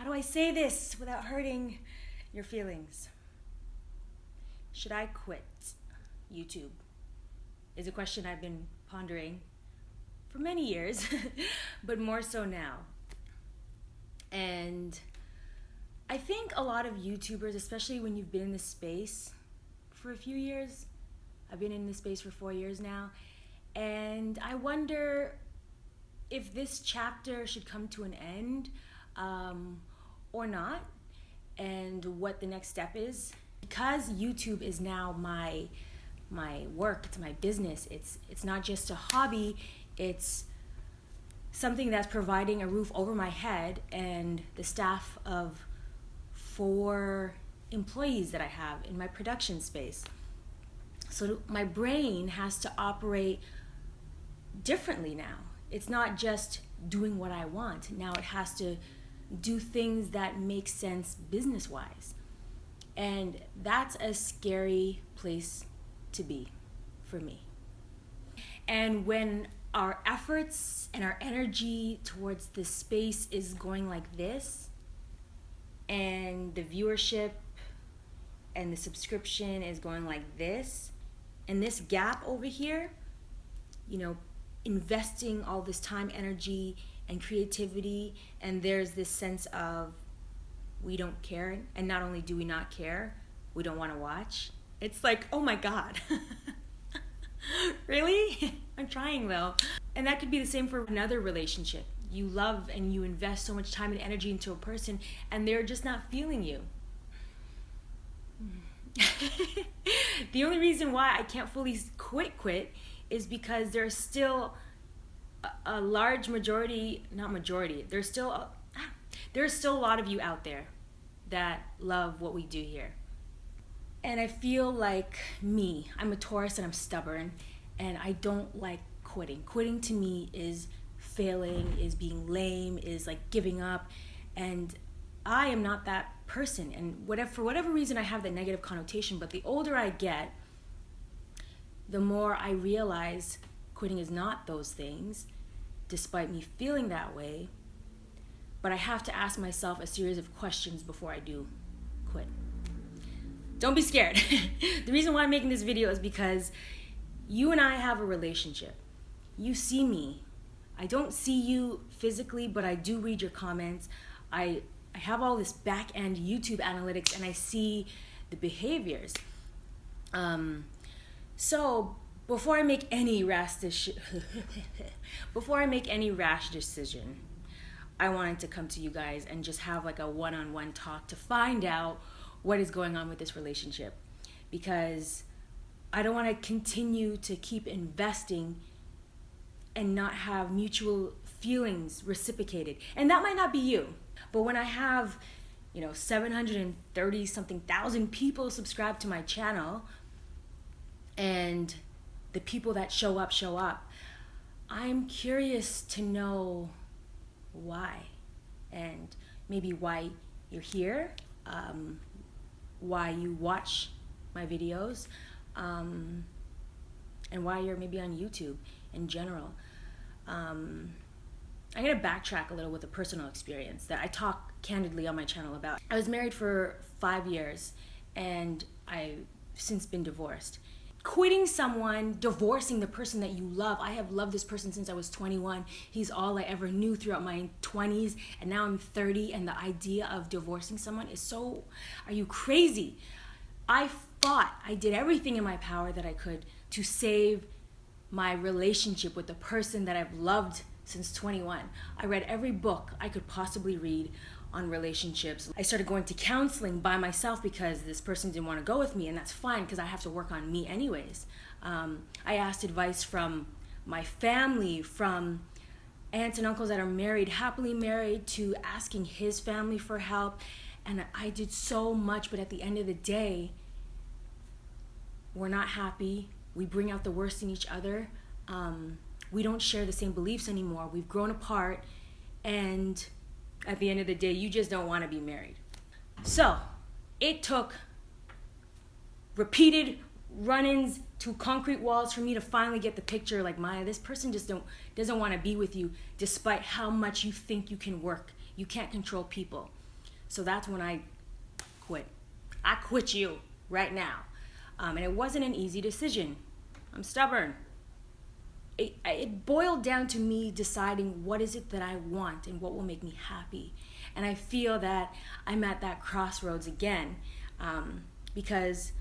How do I say this without hurting your feelings? Should I quit YouTube? Is a question I've been pondering for many years, but more so now. And I think a lot of YouTubers, especially when you've been in this space for a few years, I've been in this space for 4 years now, and I wonder if this chapter should come to an end or not, and what the next step is. Because YouTube is now my work, it's my business, it's not just a hobby, it's something that's providing a roof over my head and the staff of 4 employees that I have in my production space. So my brain has to operate differently now. It's not just doing what I want. Now it has to do things that make sense business-wise. And that's a scary place to be for me. And when our efforts and our energy towards this space is going like this, and the viewership and the subscription is going like this, and this gap over here, investing all this time, energy, and creativity, and there's this sense of we don't care, and not only do we not care, we don't want to watch. It's like, oh my God. Really? I'm trying though. And that could be the same for another relationship. You love and you invest so much time and energy into a person, and they're just not feeling you. The only reason why I can't fully quit is because there's still a large majority, not majority, there's still a lot of you out there that love what we do here. And I feel like I'm a Taurus and I'm stubborn, and I don't like quitting. Quitting to me is failing, is being lame, is like giving up, and I am not that person. And for whatever reason I have that negative connotation, but the older I get, the more I realize quitting is not those things, despite me feeling that way. But I have to ask myself a series of questions before I do quit. Don't be scared. The reason why I'm making this video is because you and I have a relationship. You see me. I don't see you physically, but I do read your comments. I have all this back-end YouTube analytics, and I see the behaviors. So before I make any rash decision, I wanted to come to you guys and just have like a one-on-one talk to find out what is going on with this relationship, because I don't want to continue to keep investing and not have mutual feelings reciprocated. And that might not be you, but when I have 730 something thousand people subscribe to my channel, and the people that show up, I'm curious to know why, and maybe why you're here, why you watch my videos, and why you're maybe on YouTube in general. I'm gonna backtrack a little with a personal experience that I talk candidly on my channel about. I was married for 5 years, and I've since been divorced. Quitting someone, divorcing the person that you love. I have loved this person since I was 21. He's all I ever knew throughout my 20s, and now I'm 30, and the idea of divorcing someone is so, are you crazy? I fought. I did everything in my power that I could to save my relationship with the person that I've loved since 21. I read every book I could possibly read on relationships. I started going to counseling by myself because this person didn't want to go with me, and that's fine because I have to work on me anyways. I asked advice from my family, from aunts and uncles that are married, happily married, to asking his family for help, and I did so much, but at the end of the day, we're not happy. We bring out the worst in each other. We don't share the same beliefs anymore. We've grown apart, and at the end of the day, you just don't want to be married. So it took repeated run-ins to concrete walls for me to finally get the picture, like, Maya, this person just doesn't want to be with you despite how much you think you can work. You can't control people. So that's when I quit. I quit you right now. And it wasn't an easy decision. I'm stubborn. It boiled down to me deciding what is it that I want and what will make me happy. And I feel that I'm at that crossroads again, because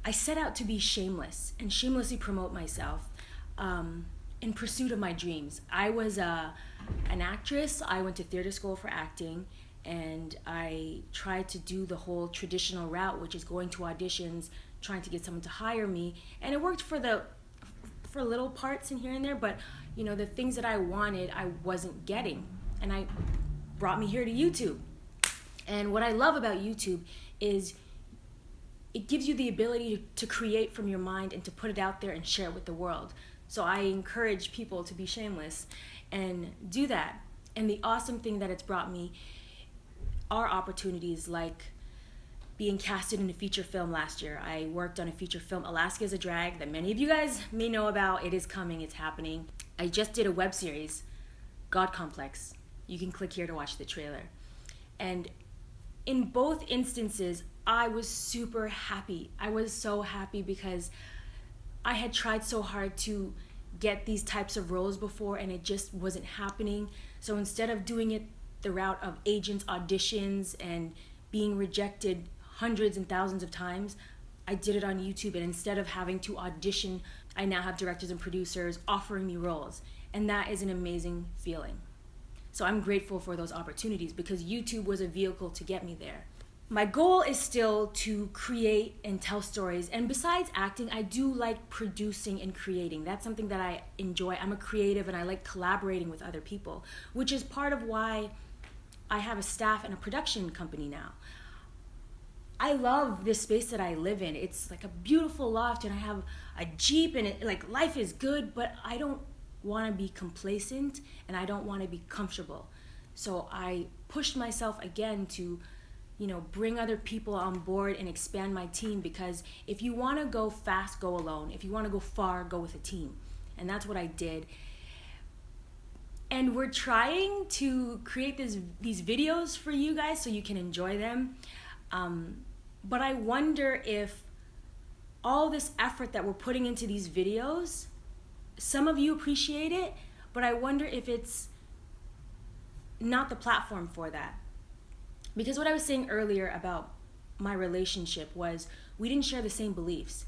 I set out to be shameless and shamelessly promote myself in pursuit of my dreams. I was an actress. I went to theater school for acting, and I tried to do the whole traditional route, which is going to auditions, trying to get someone to hire me. And it worked for little parts in here and there, but the things that I wanted, I wasn't getting. And I brought me here to YouTube. And what I love about YouTube is it gives you the ability to create from your mind and to put it out there and share it with the world. So I encourage people to be shameless and do that. And the awesome thing that it's brought me are opportunities like being casted in a feature film last year. I worked on a feature film, Alaska is a Drag, that many of you guys may know about. It is coming, it's happening. I just did a web series, God Complex. You can click here to watch the trailer. And in both instances, I was super happy. I was so happy because I had tried so hard to get these types of roles before, and it just wasn't happening. So instead of doing it the route of agents, auditions, and being rejected hundreds and thousands of times, I did it on YouTube. And instead of having to audition, I now have directors and producers offering me roles. And that is an amazing feeling. So I'm grateful for those opportunities because YouTube was a vehicle to get me there. My goal is still to create and tell stories. And besides acting, I do like producing and creating. That's something that I enjoy. I'm a creative and I like collaborating with other people, which is part of why I have a staff and a production company now. I love this space that I live in. It's like a beautiful loft and I have a Jeep and life is good, but I don't want to be complacent and I don't want to be comfortable. So I pushed myself again to bring other people on board and expand my team, because if you want to go fast, go alone. If you want to go far, go with a team. And that's what I did. And we're trying to create these videos for you guys so you can enjoy them. But I wonder if all this effort that we're putting into these videos, some of you appreciate it, but I wonder if it's not the platform for that. Because what I was saying earlier about my relationship was we didn't share the same beliefs.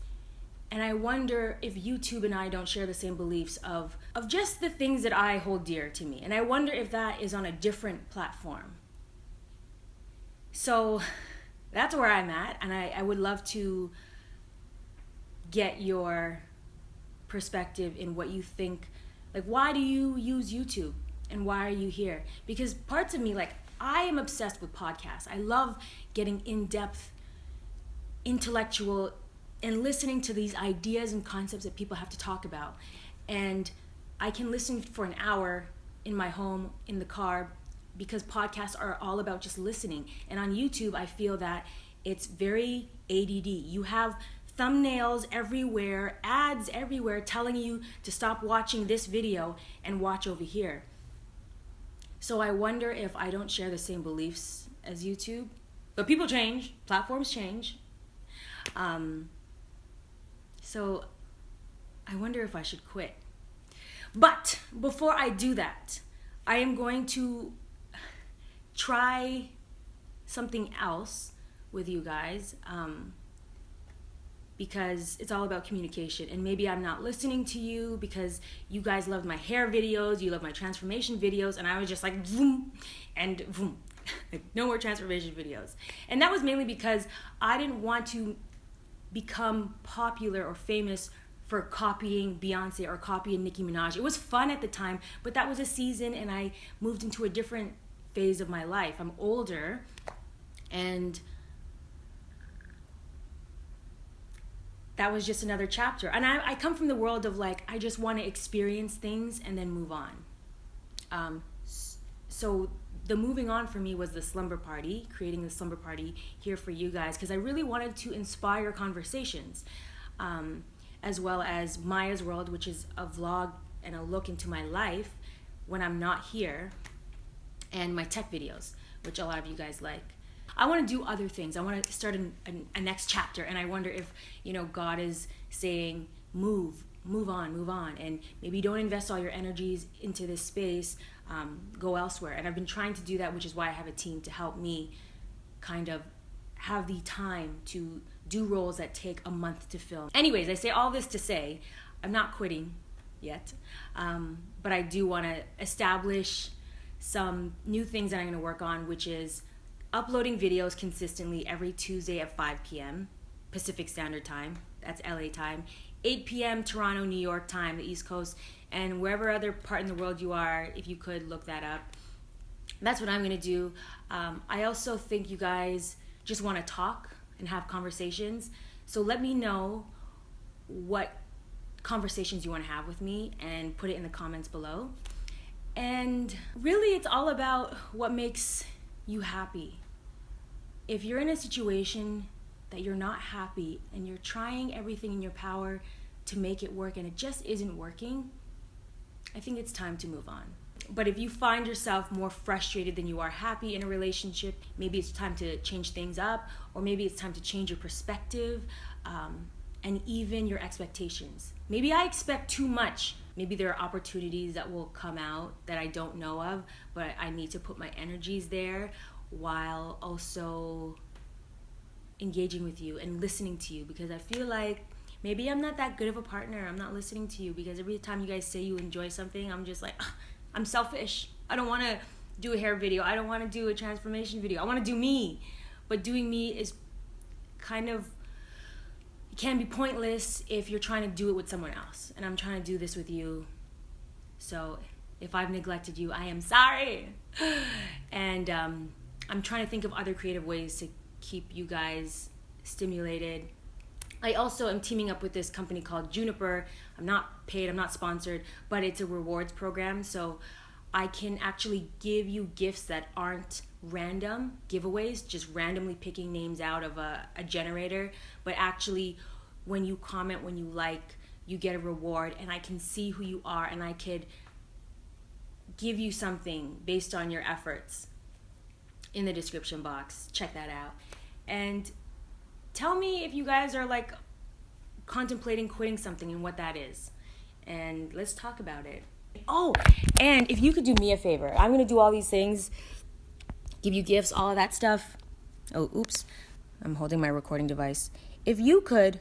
And I wonder if YouTube and I don't share the same beliefs of just the things that I hold dear to me. And I wonder if that is on a different platform. So that's where I'm at. And I would love to get your perspective in what you think. Why do you use YouTube? And why are you here? Because parts of me, I am obsessed with podcasts. I love getting in-depth, intellectual, and listening to these ideas and concepts that people have to talk about. And I can listen for an hour in my home, in the car, because podcasts are all about just listening. And on YouTube, I feel that it's very ADD. You have thumbnails everywhere, ads everywhere telling you to stop watching this video and watch over here. So I wonder if I don't share the same beliefs as YouTube. But people change, platforms change. So I wonder if I should quit. But before I do that, I am going to try something else with you guys, because it's all about communication. And maybe I'm not listening to you because you guys loved my hair videos, you love my transformation videos, and I was just like, vroom, and vroom. No more transformation videos. And that was mainly because I didn't want to become popular or famous for copying Beyonce or copying Nicki Minaj. It was fun at the time, but that was a season and I moved into a different phase of my life. I'm older and that was just another chapter. And I come from the world of I just want to experience things and then move on. So the moving on for me was the slumber party, creating the slumber party here for you guys, because I really wanted to inspire conversations, as well as Maya's World, which is a vlog and a look into my life when I'm not here. and my tech videos, which a lot of you guys like. I want to do other things. I want to start a next chapter, and I wonder if, God is saying, move on, and maybe don't invest all your energies into this space, go elsewhere. And I've been trying to do that, which is why I have a team to help me kind of have the time to do roles that take a month to film. Anyways, I say all this to say, I'm not quitting yet, but I do want to establish some new things that I'm going to work on, which is uploading videos consistently every Tuesday at 5 p.m. Pacific Standard Time. That's LA time. 8 p.m. Toronto, New York time, the East Coast, and wherever other part in the world you are, if you could look that up. That's what I'm going to do. I also think you guys just want to talk and have conversations. So let me know what conversations you want to have with me and put it in the comments below. And really, it's all about what makes you happy. If you're in a situation that you're not happy and you're trying everything in your power to make it work and it just isn't working, I think it's time to move on. But if you find yourself more frustrated than you are happy in a relationship, maybe it's time to change things up, or maybe it's time to change your perspective, and even your expectations. Maybe I expect too much. Maybe there are opportunities that will come out that I don't know of, but I need to put my energies there while also engaging with you and listening to you, because I feel like maybe I'm not that good of a partner. I'm not listening to you because every time you guys say you enjoy something, I'm just like, I'm selfish. I don't want to do a hair video. I don't want to do a transformation video. I want to do me. But doing me is kind of, it can be pointless if you're trying to do it with someone else. And I'm trying to do this with you. So if I've neglected you, I am sorry. And I'm trying to think of other creative ways to keep you guys stimulated. I also am teaming up with this company called Juniper. I'm not paid, I'm not sponsored, but it's a rewards program. So I can actually give you gifts that aren't random giveaways, just randomly picking names out of a generator, but actually when you comment, when you like, you get a reward, and I can see who you are, and I could give you something based on your efforts in the description box. Check that out. And tell me if you guys are like contemplating quitting something and what that is. And let's talk about it. Oh, and if you could do me a favor, I'm going to do all these things, give you gifts, all of that stuff. Oh, oops. I'm holding my recording device. If you could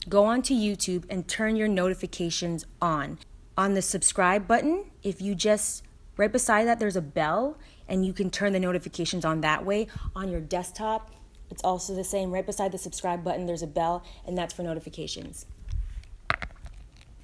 go onto YouTube and turn your notifications on the subscribe button, if you just, right beside that, there's a bell, and you can turn the notifications on that way on your desktop. It's also the same. Right beside the subscribe button, there's a bell, and that's for notifications.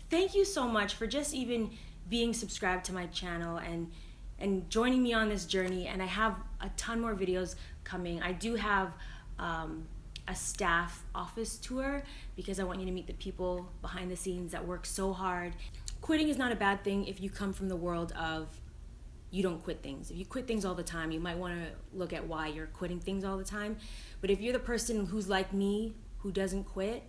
Thank you so much for just even being subscribed to my channel and joining me on this journey. And I have a ton more videos coming. I do have a staff office tour because I want you to meet the people behind the scenes that work so hard. Quitting is not a bad thing if you come from the world of you don't quit things. If you quit things all the time, you might want to look at why you're quitting things all the time. But if you're the person who's like me, who doesn't quit,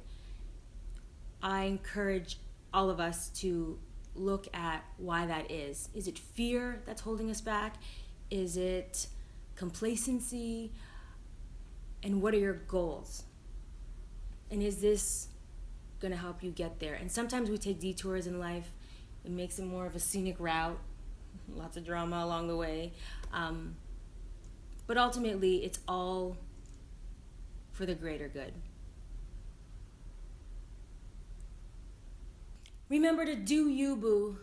I encourage all of us to look at why that is. Is it fear that's holding us back? Is it complacency? And what are your goals? And is this gonna help you get there? And sometimes we take detours in life. It makes it more of a scenic route. Lots of drama along the way. But ultimately, it's all for the greater good. Remember to do you, boo.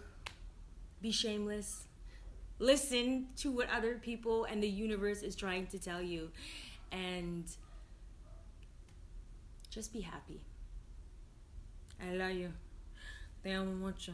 Be shameless. Listen to what other people and the universe is trying to tell you. And just be happy. I love you. Te amo mucho.